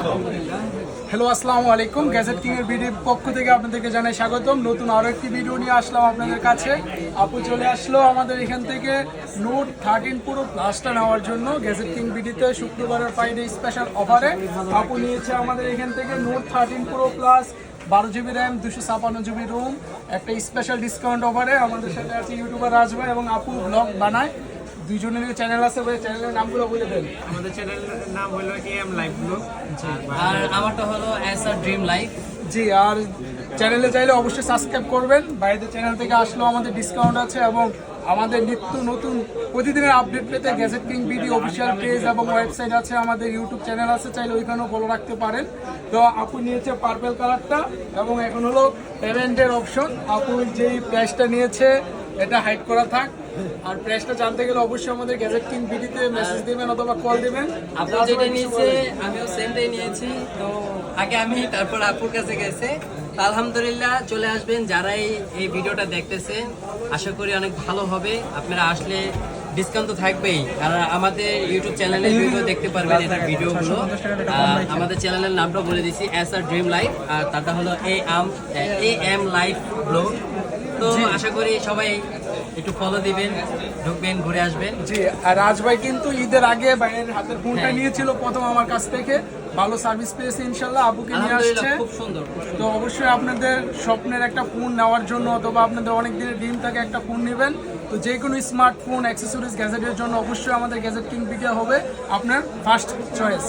Hello, আসসালামু আলাইকুম। Gadget king এর ভিডিওর পক্ষ থেকে আপনাদেরকে জানাই স্বাগতম। নতুন আরও একটি ভিডিও নিয়ে আসলাম আপনাদের কাছে। আপু চলে আসলো আমাদের এখান থেকে নোট 13 পুরো প্লাসটা নেওয়ার জন্য গ্যাজেট কিং ভিডিওতে শুক্রবারের ফ্রাইডে স্পেশাল অফারে আপু নিয়েছে আমাদের এখান থেকে নোট 13 পুরো plus 12 GB RAM 256 GB ROM একটা স্পেশাল ডিসকাউন্ট অফারে। আমাদের সাথে আছে ইউটিউবার রাজভাই এবং আপু ব্লগ বানায়। দুইজনের চ্যানেল আছে, চ্যানেলের নামগুলো বলে দেন। আমাদের চ্যানেলের নাম হলো AM লাইভ ব্লগ, আর আমারটা হলো এসআর ড্রিম লাইফ। জি, আর চ্যানেলে চাইলে অবশ্যই সাবস্ক্রাইব করবেন। বাইরের চ্যানেল থেকে আসলেও আমাদের ডিসকাউন্ট আছে এবং আমাদের নিত্য নতুন প্রতিদিনের আপডেট পেতে gadget king BD official page এবং ওয়েবসাইট আছে, আমাদের ইউটিউব চ্যানেল আছে, চাইলে ওইখানেও ফলো রাখতে পারেন। তো আপু নিয়েছে পার্পল কালারটা এবং এখন হলো পেমেন্টের অপশন। আপু যেই প্রাইসটা নিয়েছে এটা হাইড করা থাক। আর প্রাইসটা জানতে গেলে অবশ্যই আমাদের গ্যাজেট কিং বিডিতে মেসেজ দিবেন অথবা কল দিবেন। আপু যেটা নিয়েছে আমিও সেমটাই নিয়েছি, তো আগে আমি তারপর আপুর কাছে গেছে। আলহামদুলিল্লাহ চলে আসবেন যারাই এই ভিডিওটা দেখতেছেন, আশা করি অনেক ভালো হবে। আপনারা আসলে ডিসকাউন্ট তো থাকবেই, আর আমাদের ইউটিউব চ্যানেলে ভিডিও দেখতে পারবেন এটার ভিডিওগুলো। আমাদের চ্যানেলের নামটা বলে দিচ্ছি, এসআর ড্রিম লাইফ, আর তারটা হলো AM লাইফ ব্লগ। তো আশা করি সবাই একটু ফলো দিবেন, ঢুকবেন, ঘুরে আসবেন। জি, আর রাজভাই কিন্তু ঈদের আগে ভাইয়ের হাতের ফোনটা নিয়েছিল প্রথম আমার কাছ থেকে, ভালো সার্ভিস পেয়েছে ইনশাল্লাহ। আবুকে নিয়ে আসছে, খুব সুন্দর। তো অবশ্যই আপনাদের স্বপ্নের একটা ফোন নেওয়ার জন্য অথবা আপনাদের অনেক দিনের ড্রিম থাকে একটা ফোন নেবেন, তো যে কোনো স্মার্টফোন অ্যাক্সেসরিজ গ্যাজেটের জন্য অবশ্যই আমাদের গ্যাজেট কিং ভিডিও হবে আপনার ফার্স্ট চয়েস।